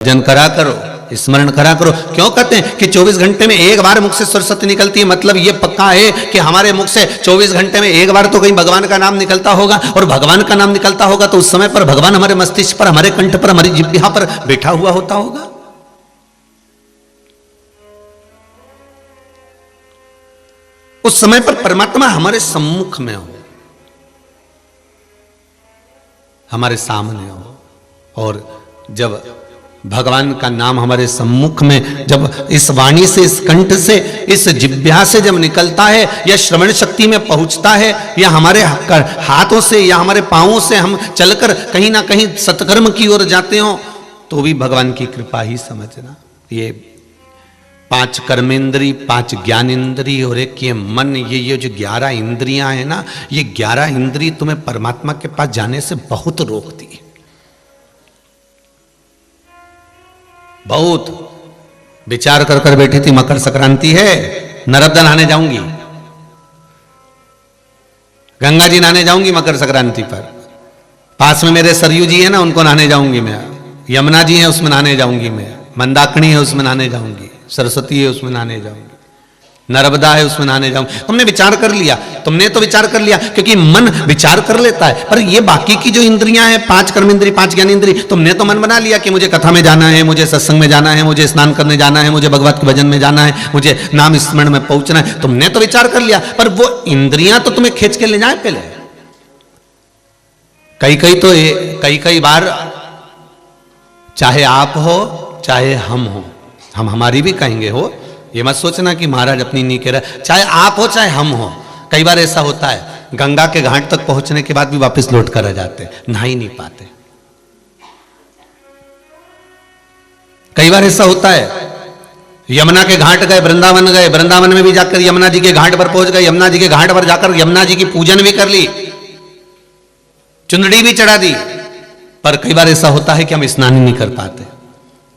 भजन करा करो, स्मरण करा करो। क्यों कहते हैं कि 24 घंटे में एक बार मुख से सरस्वती निकलती है, मतलब ये पक्का है कि हमारे मुख से 24 घंटे में एक बार तो कहीं भगवान का नाम निकलता होगा, और भगवान का नाम निकलता होगा तो उस समय पर भगवान हमारे मस्तिष्क पर, हमारे कंठ पर, हमारी जिह्वा पर बैठा हुआ होता होगा। उस समय पर परमात्मा हमारे सम्मुख में हो, हमारे सामने हो, और जब भगवान का नाम हमारे सम्मुख में, जब इस वाणी से, इस कंठ से, इस जिह्वा से जब निकलता है, या श्रवण शक्ति में पहुंचता है, या हमारे हाथों से या हमारे पांवों से हम चलकर कहीं ना कहीं सत्कर्म की ओर जाते हो, तो भी भगवान की कृपा ही समझना। ये 5 कर्मेंद्री, 5 ज्ञानेंद्री और एक ये मन, ये जो 11 इंद्रियां हैं ना, ये 11 इंद्रिय तुम्हें परमात्मा के पास जाने से बहुत रोकती है, बहुत। विचार कर कर बैठी थी, मकर संक्रांति है, नर्मदा नहाने जाऊंगी, गंगा जी नहाने जाऊंगी मकर संक्रांति पर, पास में मेरे सरयू जी है ना, उनको नहाने जाऊंगी मैं, यमुना जी है उसमें नहाने जाऊंगी मैं, मंदाकिनी है उसमें नहाने जाऊंगी, सरस्वती है उसमें नहाने जाऊंगी, नर्मदा है उसमें नहाने जाऊंगी। तुमने विचार कर लिया, तुमने तो विचार कर लिया, क्योंकि मन विचार कर लेता है, पर ये बाकी की जो इंद्रियां हैं, 5 कर्मेंद्री, 5 ज्ञानेंद्री, तुमने तो मन बना लिया कि मुझे कथा में जाना है, मुझे सत्संग में जाना है, मुझे स्नान करने जाना है, मुझे भगवत के भजन में जाना है, मुझे नाम स्मरण में पहुंचना है, तुमने तो विचार कर लिया, पर वो इंद्रियां तो तुम्हें खींच के ले जाए पहले। कई बार चाहे आप हो चाहे हम हो, हम हमारी भी कहेंगे हो, ये मत सोचना कि महाराज अपनी नहीं कह रहा, चाहे आप हो चाहे हम हो। कई बार ऐसा होता है, गंगा के घाट तक पहुंचने के बाद भी वापस लौट कर आ जाते, नहा ही नहीं पाते। कई बार ऐसा होता है, यमुना के घाट गए, वृंदावन गए, वृंदावन में भी जाकर यमुना जी के घाट पर पहुंच गए, यमुना जी के घाट पर जाकर यमुना जी की पूजन भी कर ली, चुंदड़ी भी चढ़ा दी, पर कई बार ऐसा होता है कि हम स्नान ही नहीं कर पाते।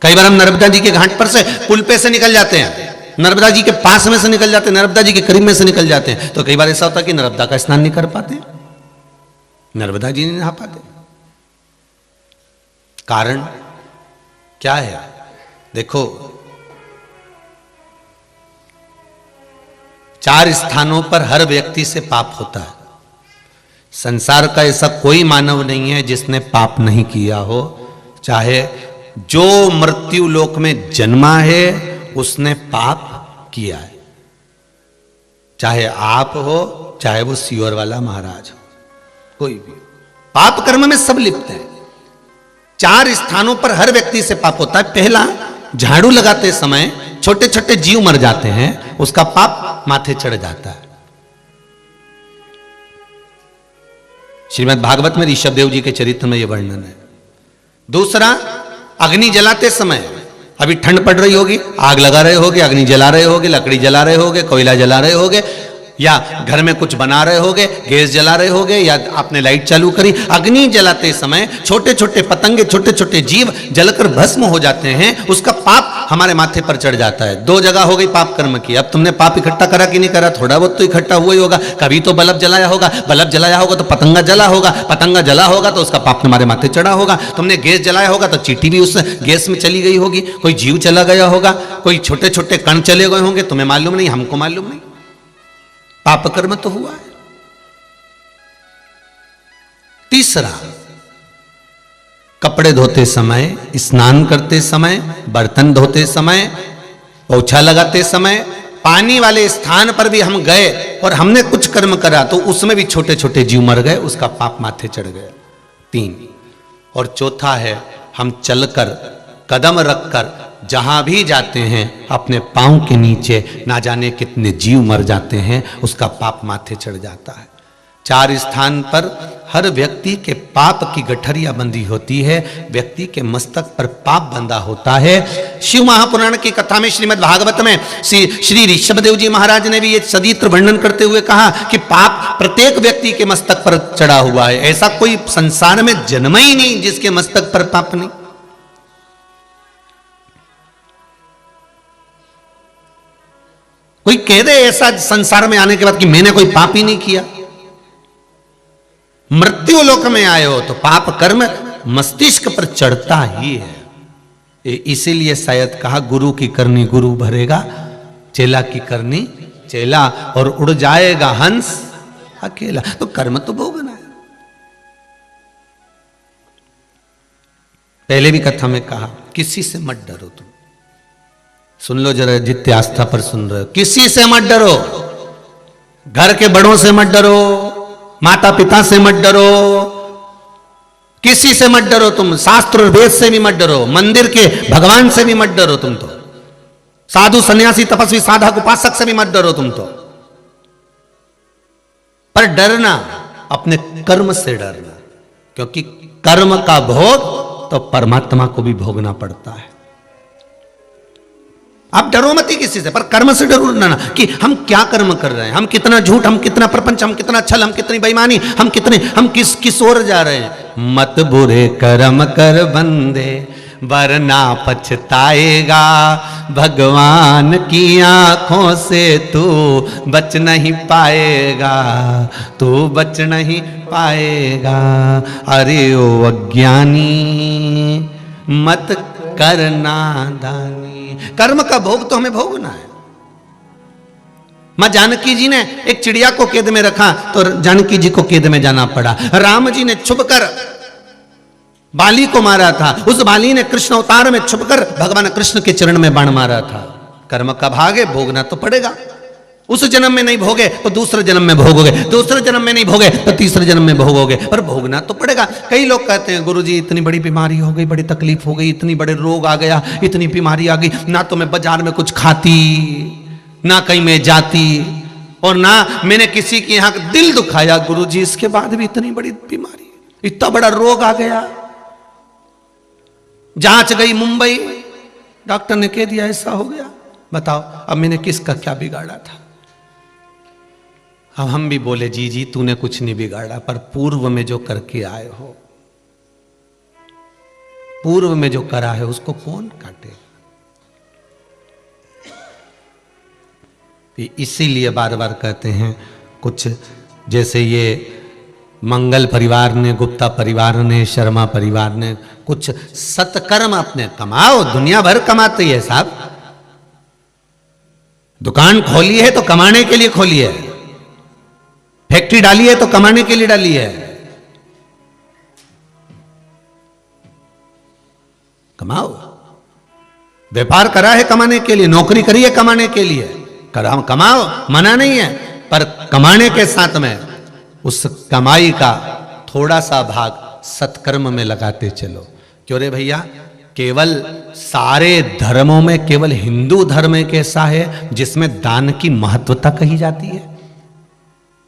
कई बार हम नर्मदा जी के घाट पर से, पुल पे से निकल जाते हैं, नर्मदा जी के पास में से निकल जाते हैं, नर्मदा जी के करीब में से निकल जाते हैं, तो कई बार ऐसा होता है कि नर्मदा का स्नान नहीं कर पाते, नर्मदा जी नहीं नहा पाते। कारण क्या है? देखो, 4 स्थानों पर हर व्यक्ति से पाप होता है। संसार का ऐसा कोई मानव नहीं है जिसने पाप नहीं किया हो। चाहे जो मृत्यु लोक में जन्मा है उसने पाप किया है, चाहे आप हो चाहे वो सियोर वाला महाराज हो, कोई भी पाप कर्म में सब लिप्त है। 4 स्थानों पर हर व्यक्ति से पाप होता है। पहला, झाड़ू लगाते समय छोटे छोटे जीव मर जाते हैं, उसका पाप माथे चढ़ जाता है। श्रीमद् भागवत में ऋषभ देव जी के चरित्र में यह वर्णन है। दूसरा, अग्नि जलाते समय, अभी ठंड पड़ रही होगी, आग लगा रहे होगे, अग्नि जला रहे होगे, लकड़ी जला रहे होगे, कोयला जला रहे होगे, या घर में कुछ बना रहे होगे, गैस जला रहे होगे, या आपने लाइट चालू करी, अग्नि जलाते समय छोटे छोटे पतंगे, छोटे छोटे जीव जलकर भस्म हो जाते हैं, उसका पाप हमारे माथे पर चढ़ जाता है। 2 जगह हो गई पाप कर्म की। अब तुमने पाप इकट्ठा करा कि नहीं करा? थोड़ा बहुत तो इकट्ठा हुआ ही होगा। कभी तो बल्ब जलाया होगा, बल्ब जलाया होगा तो पतंगा जला होगा, पतंगा जला होगा तो उसका पाप तुम्हारे माथे चढ़ा होगा। तुमने गैस जलाया होगा तो चींटी भी उस गैस में चली गई होगी, कोई जीव चला गया होगा, कोई छोटे छोटे कण चले गए होंगे, तुम्हें मालूम नहीं, हमको मालूम नहीं, पाप कर्म तो हुआ है। तीसरा, कपड़े धोते समय, स्नान करते समय, बर्तन धोते समय, पोछा लगाते समय, पानी वाले स्थान पर भी हम गए और हमने कुछ कर्म करा तो उसमें भी छोटे छोटे जीव मर गए, उसका पाप माथे चढ़ गया। 3, और चौथा है, हम चलकर, कदम रखकर जहां भी जाते हैं अपने पांव के नीचे ना जाने कितने जीव मर जाते हैं, उसका पाप माथे चढ़ जाता है। 4 स्थान पर हर व्यक्ति के पाप की गठरिया बंधी होती है, व्यक्ति के मस्तक पर पाप बंधा होता है। शिव महापुराण की कथा में, श्रीमद् भागवत में श्री ऋषभ देव जी महाराज ने भी ये सदित्र वर्णन करते हुए कहा कि पाप प्रत्येक व्यक्ति के मस्तक पर चढ़ा हुआ है। ऐसा कोई संसार में जन्मा ही नहीं जिसके मस्तक पर पाप नहीं। कोई कह दे ऐसा संसार में आने के बाद कि मैंने कोई पाप ही नहीं किया? मृत्यु लोक में आए हो तो पाप कर्म मस्तिष्क पर चढ़ता ही है। इसीलिए शायद कहा गुरु की करनी गुरु भरेगा, चेला की करनी चेला, और उड़ जाएगा हंस अकेला। तो कर्म तो भोगना है। पहले भी कथा में कहा किसी से मत डरो। तुम सुन लो जरा, जितने आस्था पर सुन रहे हो, किसी से मत डरो। घर के बड़ों से मत डरो, माता पिता से मत डरो, किसी से मत डरो। तुम शास्त्र और वेद से भी मत डरो, मंदिर के भगवान से भी मत डरो। तुम तो साधु सन्यासी तपस्वी साधक उपासक से भी मत डरो तुम तो। पर डरना अपने कर्म से डरना, क्योंकि कर्म का भोग तो परमात्मा को भी भोगना पड़ता है। आप डरो मत ही किसी से, पर कर्म से डरो ना कि हम क्या कर्म कर रहे हैं, हम कितना झूठ, हम कितना प्रपंच, हम कितना छल, हम कितनी बेईमानी, हम किस ओर जा रहे हैं। मत बुरे कर्म कर बंदे वरना पछताएगा, भगवान की आंखों से तू बच नहीं पाएगा, तू बच नहीं पाएगा। अरे ओ अज्ञानी मत करना दानी। कर्म का भोग तो हमें भोगना है। मां जानकी जी ने एक चिड़िया को कैद में रखा तो जानकी जी को कैद में जाना पड़ा। राम जी ने छुपकर बाली को मारा था, उस बाली ने कृष्ण अवतार में छुपकर भगवान कृष्ण के चरण में बाण मारा था। कर्म का भाग है, भोगना तो पड़ेगा। उस जन्म में नहीं भोगे तो दूसरे जन्म में भोगोगे, दूसरे जन्म में नहीं भोगे तो तीसरे जन्म में भोगोगे, पर भोगना तो पड़ेगा। कई लोग कहते हैं गुरुजी इतनी बड़ी बीमारी हो गई, बड़ी तकलीफ हो गई, इतनी बड़े रोग आ गया, इतनी बीमारी आ गई, ना तो मैं बाजार में कुछ खाती, ना कहीं मैं जाती, और ना मैंने किसी के यहां दिल दुखाया। गुरुजी इसके बाद भी इतनी बड़ी बीमारी, इतना बड़ा रोग आ गया। जांच गई मुंबई, डॉक्टर ने कह दिया ऐसा हो गया। बताओ अब मैंने किसका क्या बिगाड़ा था। अब हम भी बोले जी जी तूने कुछ नहीं बिगाड़ा, पर पूर्व में जो करके आए हो, पूर्व में जो करा है उसको कौन काटे। इसीलिए बार बार कहते हैं, कुछ जैसे ये मंगल परिवार ने, गुप्ता परिवार ने, शर्मा परिवार ने, कुछ सत्कर्म अपने कमाओ। दुनिया भर कमाती है साहब, दुकान खोली है तो कमाने के लिए खोली है, फैक्ट्री डाली है तो कमाने के लिए डाली है। कमाओ, व्यापार करा है कमाने के लिए, नौकरी करी है कमाने के लिए, कमाओ, मना नहीं है, पर कमाने के साथ में उस कमाई का थोड़ा सा भाग सत्कर्म में लगाते चलो। क्यों रे भैया, केवल सारे धर्मों में केवल हिंदू धर्म एक ऐसा है जिसमें दान की महत्वता कही जाती है।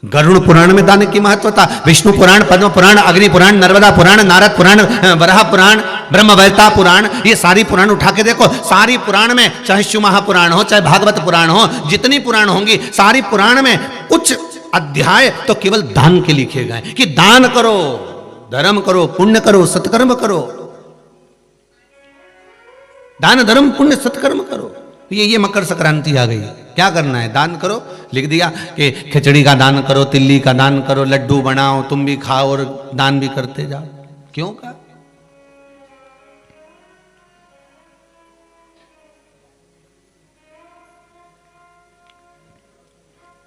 गरुड़ पुराण में दान की महत्वता, विष्णु पुराण, पद्म पुराण, अग्नि पुराण, नर्मदा पुराण, नारद पुराण, वराह पुराण, ब्रह्मवैवर्त पुराण, ये सारी पुराण उठा के देखो। सारी पुराण में, चाहे शिव महापुराण हो, चाहे भागवत पुराण हो, जितनी पुराण होंगी, सारी पुराण में कुछ अध्याय तो केवल दान के लिखे गए कि दान करो, धर्म करो, पुण्य करो, सत्कर्म करो। दान धर्म पुण्य सत्कर्म करो। ये मकर संक्रांति आ गई, क्या करना है, दान करो। लिख दिया कि खिचड़ी का दान करो, तिल्ली का दान करो, लड्डू बनाओ, तुम भी खाओ और दान भी करते जाओ। क्यों का?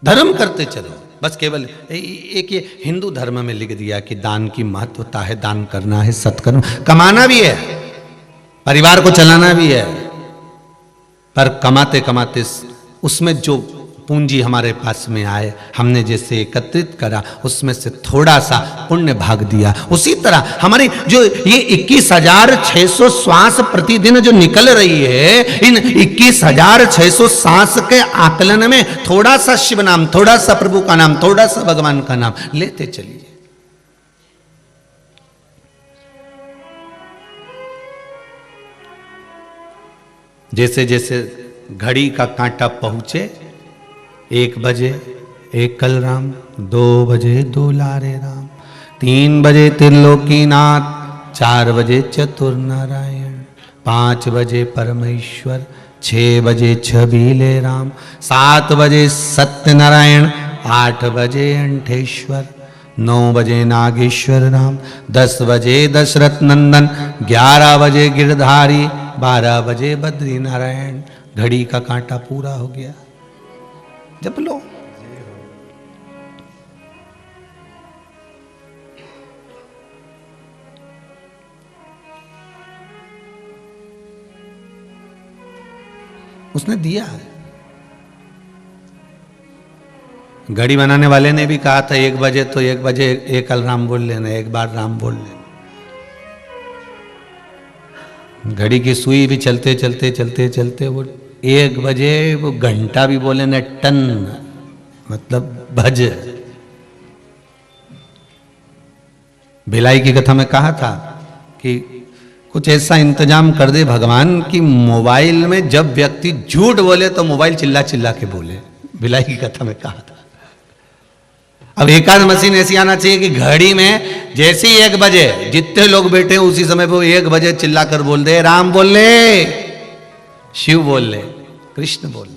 धर्म करते चलो, बस केवल एक ये हिंदू धर्म में लिख दिया कि दान की महत्वता है, दान करना है, सत्कर्म, कमाना भी है, परिवार को चलाना भी है, पर कमाते कमाते उसमें जो पूंजी हमारे पास में आए, हमने जैसे एकत्रित करा, उसमें से थोड़ा सा पुण्य भाग दिया। उसी तरह हमारी जो ये 21,600 श्वास प्रतिदिन जो निकल रही है, इन 21,600 श्वास के आकलन में थोड़ा सा शिव नाम, थोड़ा सा प्रभु का नाम, थोड़ा सा भगवान का नाम लेते चलिए। जैसे जैसे घड़ी का कांटा पहुंचे, 1 बजे एक कल राम, 2 बजे दुलारे राम, 3 बजे त्रिलोकीनाथ, 4 बजे चतुर नारायण, 5 बजे परमेश्वर, 6 बजे छबीले राम, 7 बजे सत्यनारायण, 8 बजे अंठेश्वर, 9 बजे नागेश्वर राम, 10 बजे दशरथ नंदन, 11 बजे गिरधारी, 12 बजे बद्री नारायण, घड़ी का कांटा पूरा हो गया। जप लो। उसने दिया है। घड़ी बनाने वाले ने भी कहा था 1 बजे तो 1 बजे एक अलार्म बोल लेना, एक बार राम बोल लेना। घड़ी की सुई भी चलते चलते चलते चलते वो 1 बजे वो घंटा भी बोले ना, टन मतलब भज। भिलाई की कथा में कहा था कि कुछ ऐसा इंतजाम कर दे भगवान कि मोबाइल में जब व्यक्ति झूठ बोले तो मोबाइल चिल्ला चिल्ला के बोले। भिलाई की कथा में कहा था। अब एकाध मशीन ऐसी आना चाहिए कि घड़ी में जैसे ही 1 बजे जितने लोग बैठे हैं उसी समय वो 1 बजे चिल्ला कर बोल दे, राम बोल ले, शिव बोल ले, कृष्ण बोल ले।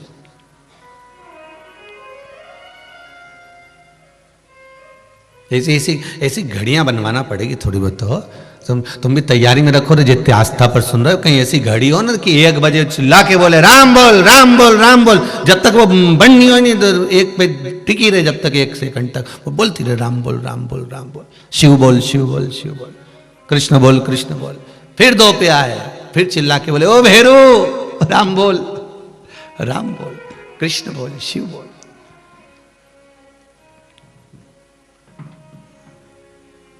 ऐसी घड़ियां बनवाना पड़ेगी थोड़ी बहुत। तो तुम भी तैयारी में रखो, जितने आस्था पर सुन रहे हो कहीं ऐसी घड़ी हो ना कि 1 बजे चिल्ला के बोले राम बोल राम बोल राम बोल, जब तक वो बंद नहीं हो नहीं तो 1 पे टिकी रहे, जब तक 1 सेकंड तक वो बोलती रहे राम बोल राम बोल राम बोल, शिव बोल शिव बोल शिव बोल, कृष्ण बोल। फिर 2 पे आए, फिर चिल्ला के बोले ओ भेरू राम बोल कृष्ण बोल शिव बोल।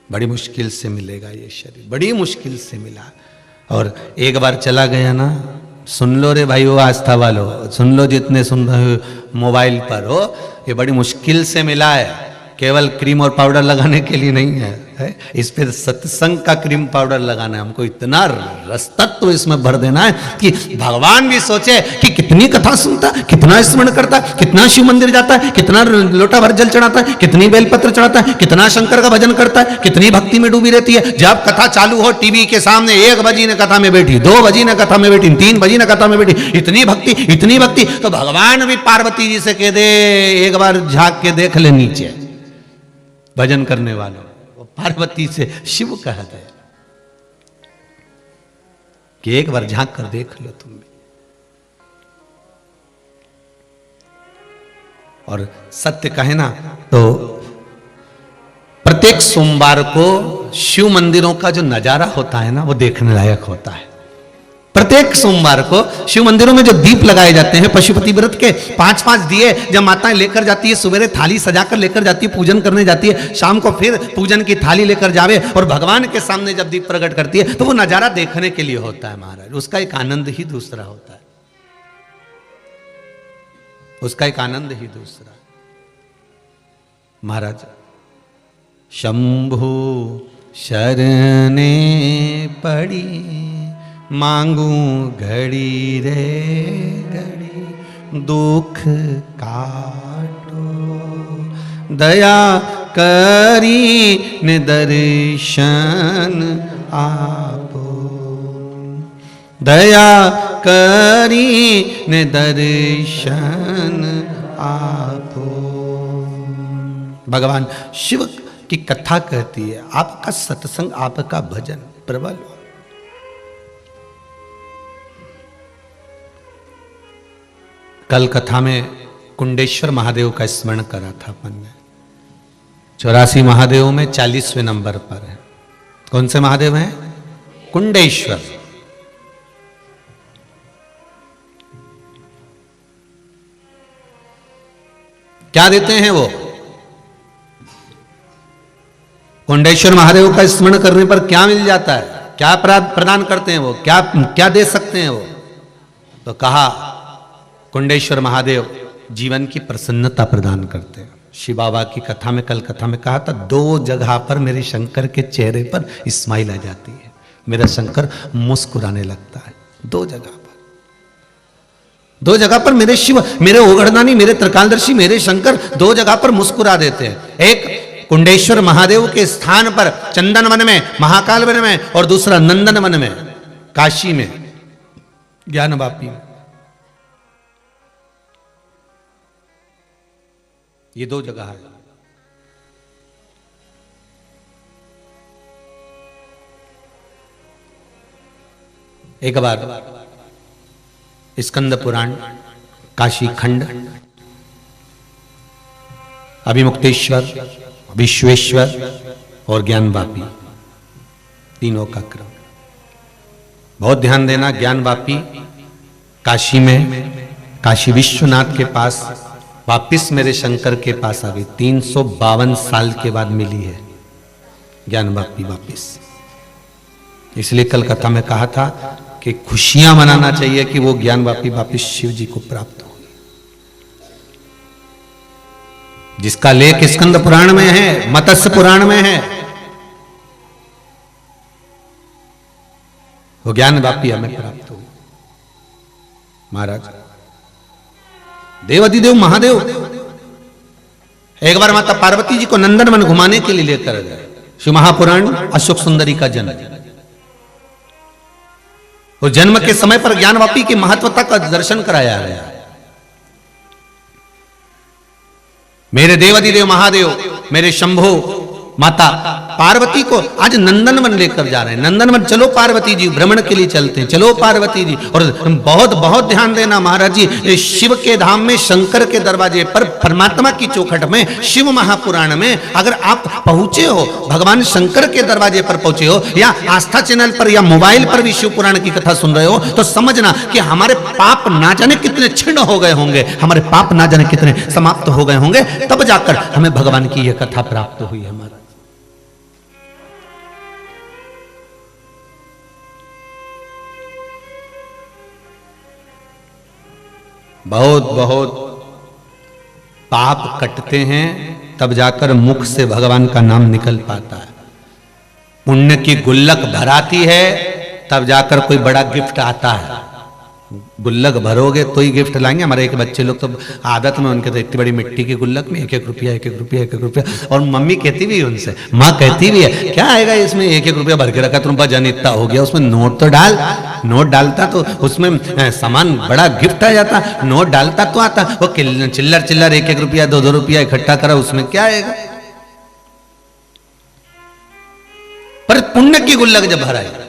बड़ी मुश्किल से मिलेगा ये शरीर, बड़ी मुश्किल से मिला। और एक बार चला गया ना, सुन लो रे भाई, वो आस्था वालों सुन लो, जितने सुन रहे हो मोबाइल पर हो, ये बड़ी मुश्किल से मिला है। केवल क्रीम और पाउडर लगाने के लिए नहीं है, इस पे सत्संग का क्रीम पाउडर लगाना है। हमको इतना रसतत्व इसमें भर देना है कि भगवान भी सोचे कि कितनी कथा सुनता, कितना स्मरण करता, कितना शिव मंदिर जाता है, कितना लोटा भर जल चढ़ाता है, कितनी बेलपत्र चढ़ाता है, कितना शंकर का भजन करता है, कितनी भक्ति में डूबी रहती है। जब कथा चालू हो टीवी के सामने 1 बजी ने कथा में बैठी, 2 बजी ने कथा में बैठी, 3 बजी ने कथा में बैठी, इतनी भक्ति। तो भगवान भी पार्वती जी से कह दे एक बार झांक के देख ले नीचे भजन करने वालों। पार्वती से शिव कहते हैं कि एक बार झांक कर देख लो तुम भी। और सत्य कहे ना तो प्रत्येक सोमवार को शिव मंदिरों का जो नजारा होता है ना, वो देखने लायक होता है। प्रत्येक सोमवार को शिव मंदिरों में जो दीप लगाए जाते हैं, पशुपति व्रत के 5-5 दिए जब माताएं लेकर जाती है, सवेरे थाली सजाकर लेकर जाती है, पूजन करने जाती है, शाम को फिर पूजन की थाली लेकर जावे और भगवान के सामने जब दीप प्रकट करती है, तो वो नजारा देखने के लिए होता है महाराज। उसका एक आनंद ही दूसरा होता है, उसका एक आनंद ही दूसरा। महाराज शंभु शरणे पड़ी मांगू घड़ी रे घड़ी, दुख काटो दया करी ने दर्शन आपो, दया करी ने दर्शन आपो। भगवान शिव की कथा कहती है, आपका सत्संग, आपका भजन प्रबल हो। कल कथा में कुंडेश्वर महादेव का स्मरण करा था अपन ने। 84 महादेव में 40वें नंबर पर है। कौन से महादेव हैं? कुंडेश्वर। क्या देते हैं वो? कुंडेश्वर महादेव का स्मरण करने पर क्या मिल जाता है, क्या प्रदान करते हैं वो, क्या दे सकते हैं वो? तो कहा कुंडेश्वर महादेव जीवन की प्रसन्नता प्रदान करते हैं। शिव बाबा की कथा में, कल कथा में कहा था, 2 जगह पर मेरे शंकर के चेहरे पर स्माइल आ जाती है, मेरा शंकर मुस्कुराने लगता है। 2 जगह पर, 2 जगह पर मेरे शिव, मेरे ओगड़दानी, मेरे त्रिकालदर्शी, मेरे शंकर 2 जगह पर मुस्कुरा देते हैं। एक कुंडेश्वर महादेव के स्थान पर चंदन वन में, महाकाल वन में, और दूसरा नंदन वन में, काशी में, ज्ञान वापी में। ये 2 जगह है। एक बार स्कंद पुराण, काशी खंड, अभिमुक्तेश्वर, विश्वेश्वर और ज्ञानवापी, तीनों का क्रम। बहुत ध्यान देना, ज्ञानवापी काशी में, काशी विश्वनाथ के पास, वापिस मेरे शंकर के पास आ गई। 352 साल के बाद मिली है ज्ञानवापी वापिस। इसलिए कल कथा में कहा था कि खुशियां मनाना चाहिए कि वो ज्ञानवापी वापिस शिव जी को प्राप्त हो। जिसका लेख स्कंद पुराण में है, मत्स्य पुराण में है, वो ज्ञानवापी हमें प्राप्त हो। महाराज देवाधिदेव महादेव एक बार माता पार्वती जी को नंदनवन घुमाने के लिए लेकर गए। शिव महापुराण अशोक सुंदरी का जन्म, वो जन्म के समय पर ज्ञानवापी की महत्वता का दर्शन कराया गया। मेरे देवाधिदेव महादेव, मेरे शंभो माता पार्वती को आज नंदनवन लेकर जा रहे हैं। नंदनवन चलो पार्वती जी, भ्रमण के लिए चलते हैं, चलो पार्वती जी। और बहुत बहुत ध्यान देना महाराज जी, शिव के धाम में, शंकर के दरवाजे पर, परमात्मा की चौखट में, शिव महापुराण में अगर आप पहुंचे हो, भगवान शंकर के दरवाजे पर पहुंचे हो, या आस्था चैनल पर या मोबाइल पर भी शिव पुराण की कथा सुन रहे हो, तो समझना कि हमारे पाप ना जाने कितने क्षीण हो गए होंगे, हमारे पाप ना जाने कितने समाप्त हो गए होंगे, तब जाकर हमें भगवान की यह कथा प्राप्त हुई है। हमारा बहुत बहुत पाप कटते हैं, तब जाकर मुख से भगवान का नाम निकल पाता है। पुण्य की गुल्लक भराती है, तब जाकर कोई बड़ा गिफ्ट आता है। गुल्लक भरोगे तो ही गिफ्ट लाएंगे। हमारे एक बच्चे लोग तो आदत में, उनके तो इतनी बड़ी मिट्टी की गुल्लक में 1-1 रुपया, 1-1 रुपया, 1-1 रुपया। और मम्मी कहती भी है उनसे, माँ कहती भी है, क्या आएगा इसमें, 1-1 रुपया भर के रखा, तुम वजन इतना हो गया, उसमें नोट तो डाल। नोट डालता तो उसमें सामान बड़ा गिफ्ट आ जाता, नोट डालता तो आता। वो चिल्लर चिल्लर 1-1 रुपया, 2-2 रुपया इकट्ठा करा, उसमें क्या आएगा। पर पुण्य की गुल्लक जब भराए,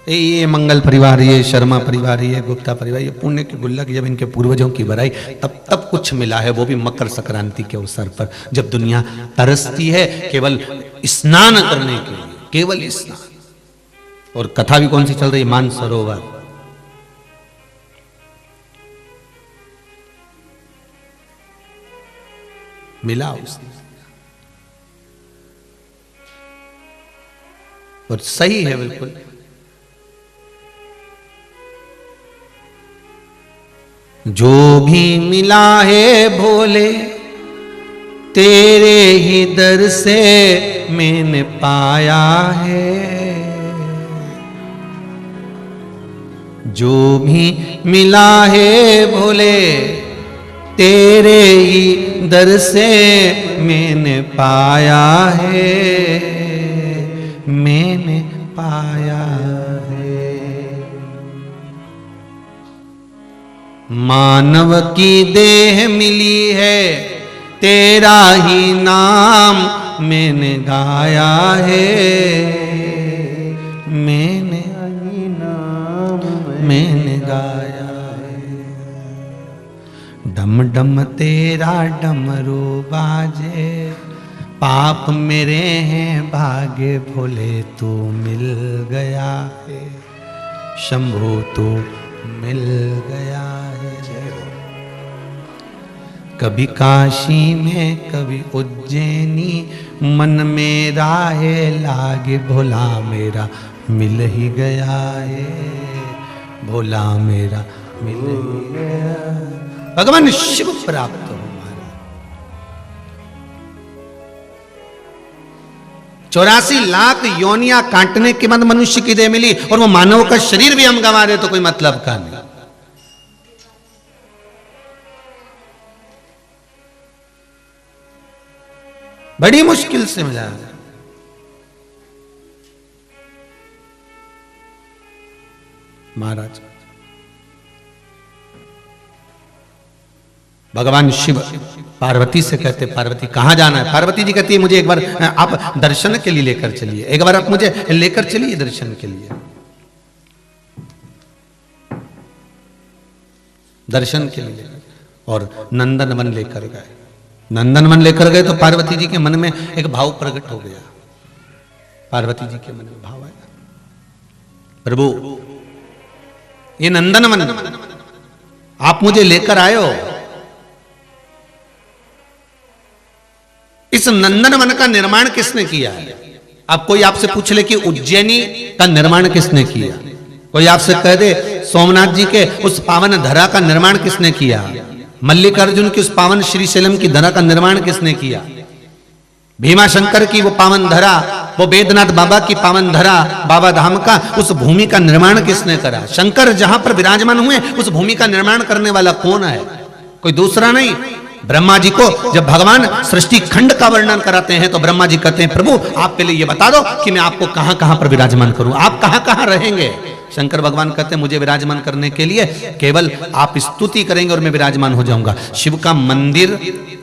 ये मंगल परिवार, ये शर्मा परिवार, ये गुप्ता परिवार, ये पुण्य की गुल्लक जब इनके पूर्वजों की भराई, तब कुछ मिला है। वो भी मकर संक्रांति के अवसर पर, जब दुनिया तरसती है केवल स्नान करने के लिए, केवल स्नान। और कथा भी कौन सी चल रही, मानसरोवर। मिला उसने, और सही है बिल्कुल। जो भी मिला है भोले तेरे ही दर से मैंने पाया है। जो भी मिला है भोले तेरे ही दर से मैंने पाया है, मैंने पाया है। मानव की देह मिली है, तेरा ही नाम मैंने गाया है, मैंने ही नाम मैंने गाया है। डम डम तेरा डमरू बाजे, पाप मेरे हैं भागे भोले तू मिल गया है, शंभो तू मिल गया है। कभी काशी में कभी उज्जैनी, मन मेरा है लागे भोला मेरा मिल ही गया है, भोला मेरा मिल ही गया। भगवान शिव प्राप्त हो। 84 लाख योनियां काटने के बाद मनुष्य की देह मिली, और वो मानव का शरीर भी हम गंवा रहे तो कोई मतलब का नहीं। बड़ी मुश्किल से मिला। महाराज भगवान शिव पार्वती से कहते, पार्वती कहां जाना है। पार्वती जी कहती है मुझे एक बार आप दर्शन के लिए लेकर चलिए, एक बार आप मुझे लेकर चलिए दर्शन के लिए। दर्शन के लिए, और नंदनवन लेकर गए। नंदनवन लेकर गए तो पार्वती जी के मन में एक भाव प्रकट हो गया। पार्वती जी के मन में भाव आया, प्रभु ये नंदनवन आप मुझे लेकर आए हो, इस नंदनवन का निर्माण किसने किया है? अब कोई आपसे पूछ ले कि उज्जैनी का निर्माण किसने किया, कोई आपसे कह दे सोमनाथ जी के उस पावन धरा का निर्माण किसने किया, मल्लिकार्जुन की उस पावन श्रीशैलम की धरा का निर्माण किसने किया, भीमा शंकर की वो पावन धरा, वो वेदनाथ बाबा की पावन धरा, बाबा धाम का उस भूमि का निर्माण किसने करा? शंकर जहां पर विराजमान हुए उस भूमि का निर्माण करने वाला कौन है? कोई दूसरा नहीं। ब्रह्मा जी को जब भगवान सृष्टि खंड का वर्णन कराते हैं तो ब्रह्मा जी कहते हैं प्रभु आप पहले ये बता दो कि मैं आपको कहां कहां पर विराजमान करूं, आप कहां कहां रहेंगे? शंकर भगवान कहते हैं मुझे विराजमान करने के लिए केवल आप स्तुति करेंगे और मैं विराजमान हो जाऊंगा। शिव का मंदिर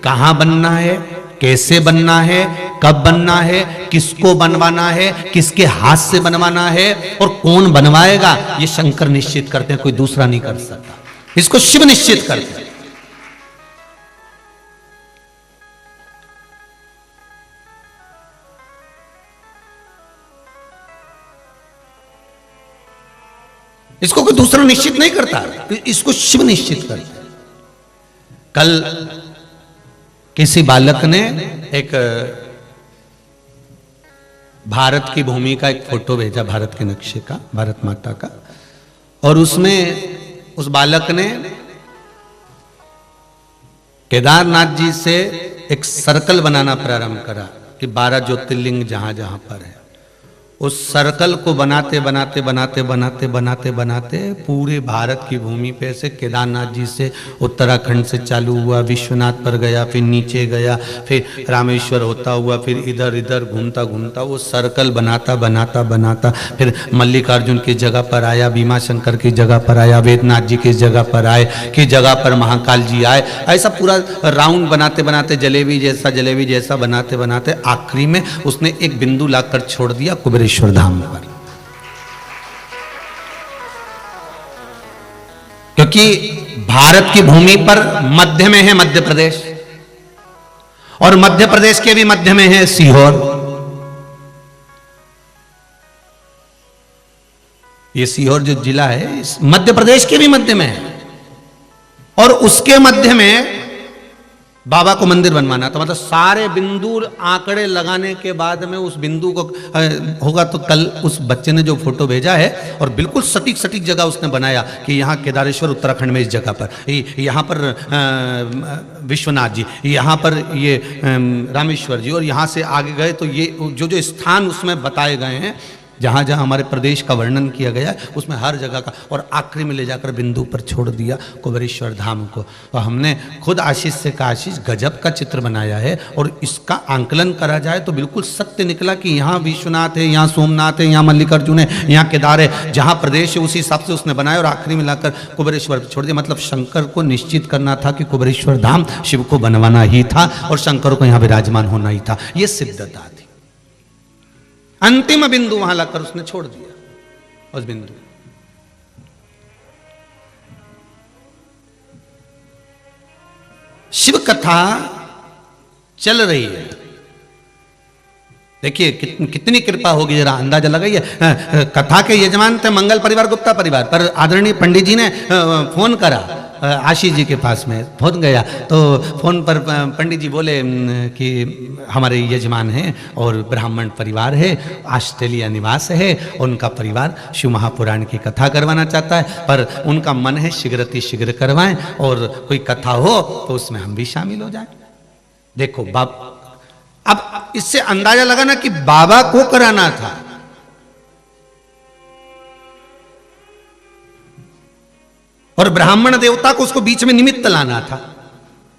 कहां बनना है, कैसे बनना है, कब बनना है, किसको बनवाना है, किसके हाथ से बनवाना है और कौन बनवाएगा, ये शंकर निश्चित करते हैं, कोई दूसरा नहीं कर सकता। इसको शिव निश्चित करते हैं। इसको कोई दूसरा निश्चित नहीं करता, इसको शिव निश्चित करता है। कल किसी बालक ने एक भारत की भूमि का एक फोटो भेजा, भारत के नक्शे का, भारत माता का, और उसमें उस बालक ने केदारनाथ जी से एक सर्कल बनाना प्रारंभ करा कि 12 ज्योतिर्लिंग जहां जहां पर है, उस सर्कल को बनाते बनाते बनाते बनाते बनाते बनाते पूरे भारत की भूमि पे से केदारनाथ जी से उत्तराखंड से चालू हुआ, विश्वनाथ पर गया, फिर नीचे गया, फिर रामेश्वर होता हुआ, फिर इधर इधर घूमता घूमता वो सर्कल बनाता बनाता बनाता फिर मल्लिकार्जुन की जगह पर आया, भीमा शंकर की जगह पर आया, वेदनाथ जी की जगह पर आए, की जगह पर महाकाल जी आए। ऐसा पूरा राउंड बनाते बनाते जलेबी जैसा बनाते बनाते आखिरी में उसने एक बिंदु लाकर छोड़ दिया कुबेरेश्वर धाम पर। क्योंकि भारत की भूमि पर मध्य में है मध्य प्रदेश, और मध्य प्रदेश के भी मध्य में है सीहोर। ये सीहोर जो जिला है इस मध्य प्रदेश के भी मध्य में है, और उसके मध्य में बाबा को मंदिर बनवाना। तो मतलब सारे बिंदु आंकड़े लगाने के बाद में उस बिंदु को होगा। तो कल उस बच्चे ने जो फोटो भेजा है और बिल्कुल सटीक सटीक जगह उसने बनाया कि यहाँ केदारेश्वर उत्तराखंड में इस जगह पर, यहाँ पर विश्वनाथ जी, यहाँ पर ये रामेश्वर जी, और यहाँ से आगे गए तो ये जो जो स्थान उसमें बताए गए हैं जहाँ जहाँ हमारे प्रदेश का वर्णन किया गया है उसमें हर जगह का, और आखिरी में ले जाकर बिंदु पर छोड़ दिया कुबेरेश्वर धाम को। तो हमने खुद आशीष से कहा आशीष गजब का चित्र बनाया है, और इसका आंकलन करा जाए तो बिल्कुल सत्य निकला कि यहाँ विश्वनाथ है, यहाँ सोमनाथ है, यहाँ मल्लिकार्जुन है, यहाँ केदार है, जहाँ प्रदेश है उसी हिसाब से उसने बनाया और आखिरी में लाकर कुबेरेश्वर छोड़ दिया। मतलब शंकर को निश्चित करना था कि कुबेरेश्वर धाम शिव को बनवाना ही था और शंकर को यहाँ विराजमान होना ही था। ये सिद्धता थी। अंतिम बिंदु वहां लाकर उसने छोड़ दिया उस बिंदु। शिव कथा चल रही है, देखिए कितनी कृपा होगी, जरा अंदाजा लगाइए। कथा के यजमान थे मंगल परिवार गुप्ता परिवार, पर आदरणीय पंडित जी ने फोन करा आशीष जी के पास में, फोन गया तो फोन पर पंडित जी बोले कि हमारे यजमान हैं और ब्राह्मण परिवार है, ऑस्ट्रेलिया निवास है, उनका परिवार शिव महापुराण की कथा करवाना चाहता है, पर उनका मन है शीघ्र करवाएं और कोई कथा हो तो उसमें हम भी शामिल हो जाएं। देखो अब इससे अंदाजा लगाना कि बाबा को कराना था, और ब्राह्मण देवता को उसको बीच में निमित्त लाना था।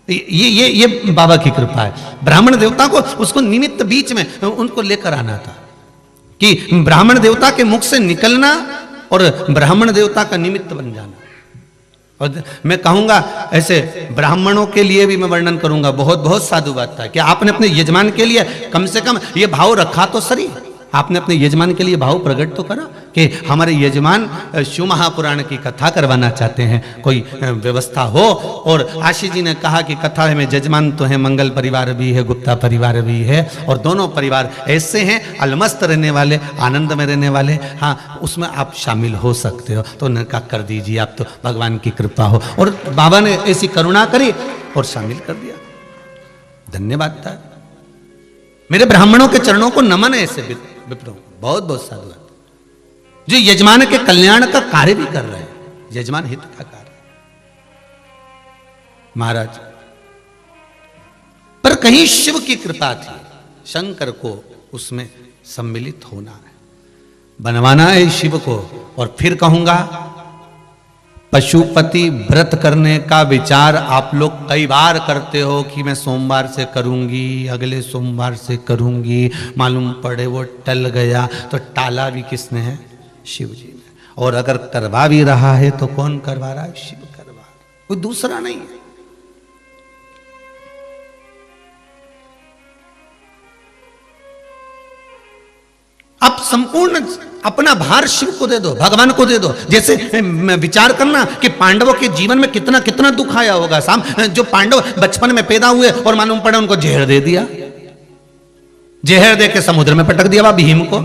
ये बाबा की कृपा है। ब्राह्मण देवता को उसको निमित्त बीच में उनको लेकर आना था कि ब्राह्मण देवता के मुख से निकलना और ब्राह्मण देवता का निमित्त बन जाना। और मैं कहूंगा ऐसे ब्राह्मणों के लिए भी मैं वर्णन करूंगा, बहुत बहुत साधु बात था कि आपने अपने यजमान के लिए कम से कम ये भाव रखा तो सही आपने अपने यजमान के लिए भाव प्रकट तो करा कि हमारे यजमान शिव महापुराण की कथा करवाना चाहते हैं, कोई व्यवस्था हो। और आशीष जी ने कहा कि कथा में यजमान तो है, मंगल परिवार भी है, गुप्ता परिवार भी है, और दोनों परिवार ऐसे हैं अलमस्त रहने वाले, आनंद में रहने वाले। हाँ, उसमें आप शामिल हो सकते हो। तो उन्होंने कहा कर दीजिए, आप तो भगवान की कृपा हो। और बाबा ने ऐसी करुणा करी और शामिल कर दिया। धन्यवाद था। मेरे ब्राह्मणों के चरणों को नमन है, ऐसे विप्रों बहुत बहुत साधुवाद जो यजमान के कल्याण का कार्य भी कर रहे हैं, यजमान हित का कार्य। महाराज पर कहीं शिव की कृपा थी, शंकर को उसमें सम्मिलित होना है, बनवाना है शिव को। और फिर कहूंगा, पशुपति व्रत करने का विचार आप लोग कई बार करते हो कि मैं सोमवार से करूंगी, अगले सोमवार से करूंगी, मालूम पड़े वो टल गया। तो टाला भी किसने है? शिव जी ने। और अगर करवा भी रहा है तो कौन करवा रहा है? शिव करवा रहा है, कोई दूसरा नहीं है। आप संपूर्ण अपना भार शिव को दे दो, भगवान को दे दो। जैसे विचार करना कि पांडवों के जीवन में कितना कितना दुख आया होगा। साम जो पांडव बचपन में पैदा हुए और मालूम पड़ा उनको जहर दे दिया, जहर दे के समुद्र में पटक दिया भीम को।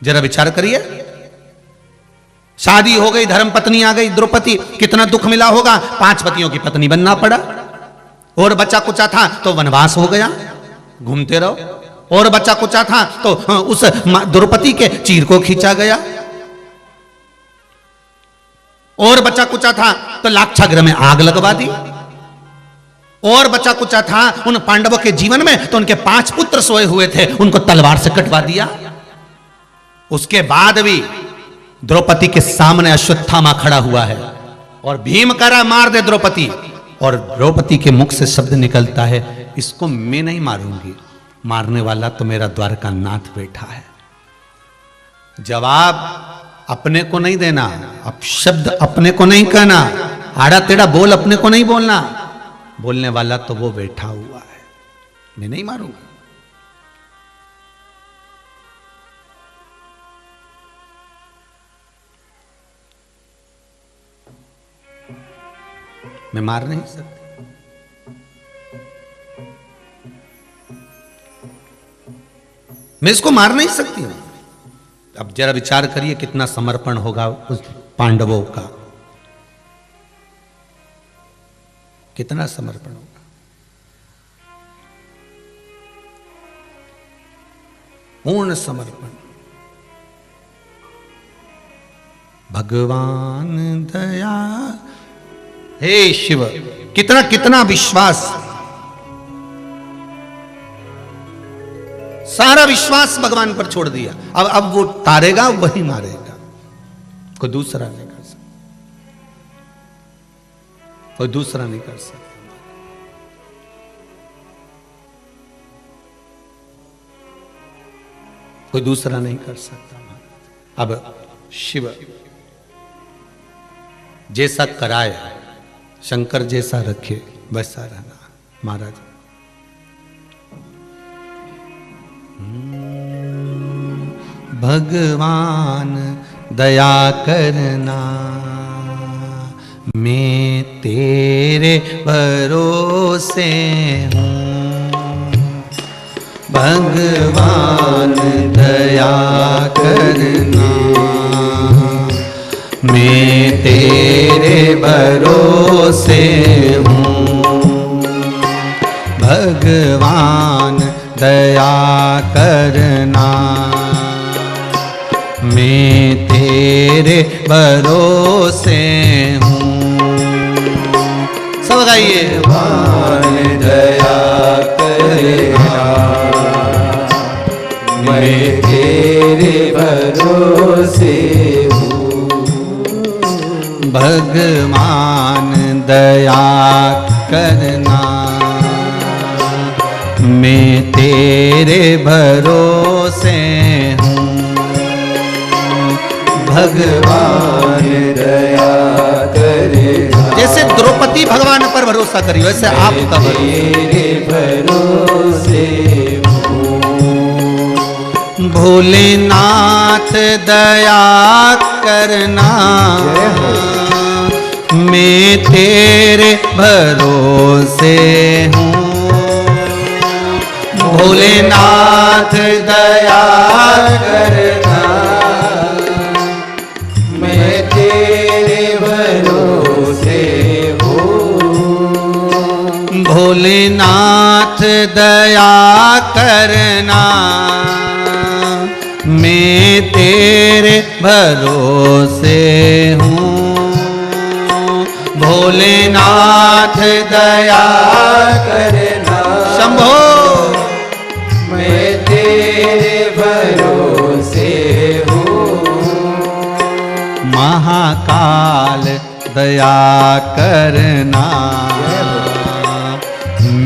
जरा विचार करिए, शादी हो गई, धर्म पत्नी आ गई द्रौपदी, कितना दुख मिला होगा। 5 पतियों की पत्नी बनना पड़ा। और बच्चा कुचा था तो वनवास हो गया, घूमते रहो। और बच्चा कुचा था तो उस द्रौपदी के चीर को खींचा गया। और बच्चा कुचा था तो लाक्षागृह में आग लगवा दी। और बच्चा कुचा था उन पांडवों के जीवन में तो उनके 5 पुत्र सोए हुए थे, उनको तलवार से कटवा दिया। उसके बाद भी द्रौपदी के सामने अश्वत्थामा खड़ा हुआ है और भीम करा मार दे द्रौपदी। और द्रौपदी के मुख से शब्द निकलता है, इसको मैं नहीं मारूंगी, मारने वाला तो मेरा द्वारका नाथ बैठा है। जवाब अपने को नहीं देना, अब शब्द अपने को नहीं कहना, आड़ा टेढ़ा बोल अपने को नहीं बोलना, बोलने वाला तो वो बैठा हुआ है, मैं नहीं मारूंगा। मैं मार नहीं सकता। मैं इसको मार नहीं सकती हूं। अब जरा विचार करिए कितना समर्पण होगा उस पांडवों का, कितना समर्पण होगा। पूर्ण समर्पण। भगवान दया, हे शिव, कितना कितना विश्वास, सारा विश्वास भगवान पर छोड़ दिया। अब वो तारेगा, वही मारेगा, कोई दूसरा नहीं कर सकता, कोई दूसरा नहीं कर सकता। कोई दूसरा नहीं कर सकता। अब शिव जैसा कराए, शंकर जैसा रखे, वैसा रहना। महाराज भगवान दया करना, मैं तेरे भरोसे हूँ। भगवान दया करना, मैं तेरे भरोसे हूँ। भगवान दया करना, मैं तेरे भरोसे हूँ। सब गाइए। भगवान दया करना, मैं तेरे भरोसे हूँ। भगवान दया करना, मैं तेरे भरोसे हूँ। भगवान दया करेगा। जैसे द्रौपदी भगवान पर भरोसा करी, वैसे आपका भरोसे भोलेनाथ दया करना, मैं तेरे भरोसे हूँ। भोलेनाथ दया करना, मैं तेरे भरोसे हूँ। भोलेनाथ दया करना, मैं तेरे भरोसे हूँ। भोलेनाथ दया करना, शंभो मैं तेरे भरोसे हूँ। महाकाल दया करना,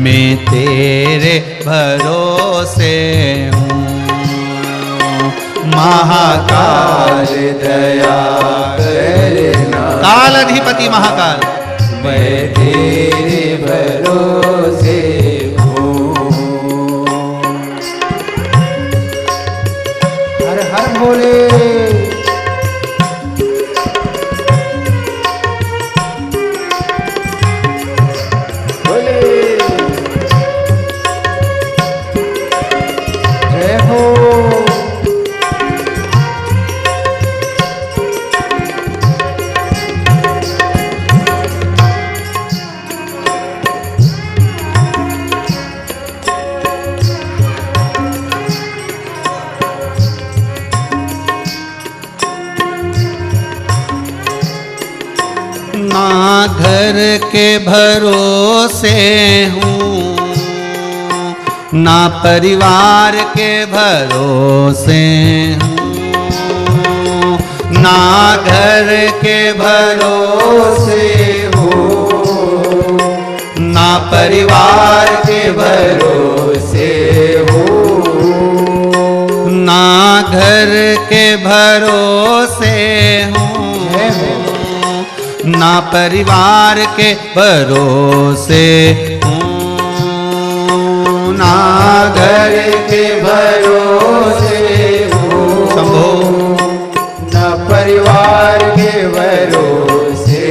मैं तेरे भरोसे हूँ। महाकाल दया करना, काल अधिपति महाकाल, मैं तेरे भरोसे हूँ। हर हर भोले। भोले जय हो। ना घर के भरोसे हूँ, ना परिवार के भरोसे हूँ। ना घर के भरोसे हूँ, ना परिवार के भरोसे हूँ। ना घर के भरोसे हूँ, ना परिवार के भरोसे हूँ। ना घर के भरोसे हूँ, शंभो न परिवार के भरोसे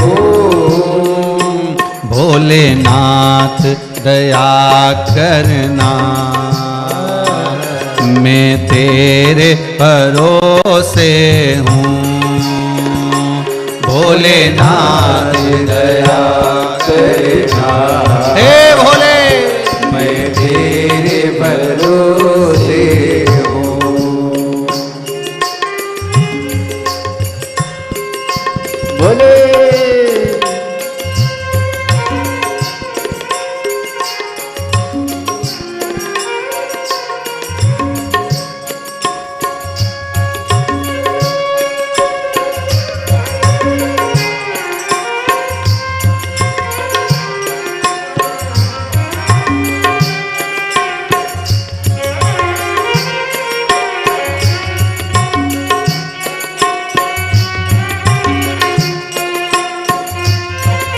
हूँ। भोलेनाथ दया करना, मैं तेरे भरोसे हूँ। भोलेनाथ दया करना, हे भोले, मैं तेरे भरोसे हूँ। भोले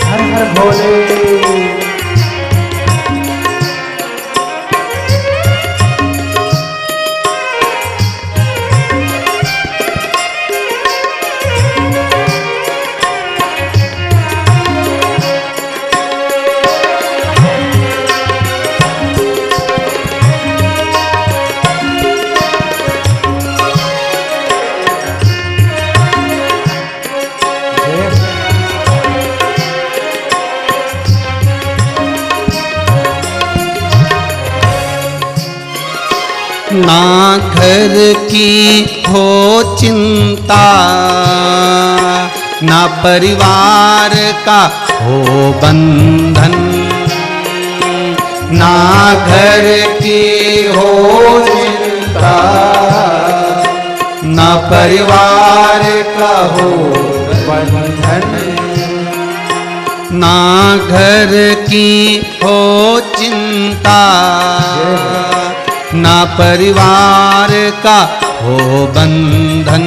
हर हर भोले। ना घर की हो चिंता, ना परिवार का हो बंधन। ना घर की हो चिंता, ना परिवार का हो बंधन। ना घर की हो चिंता, ना परिवार का हो बंधन।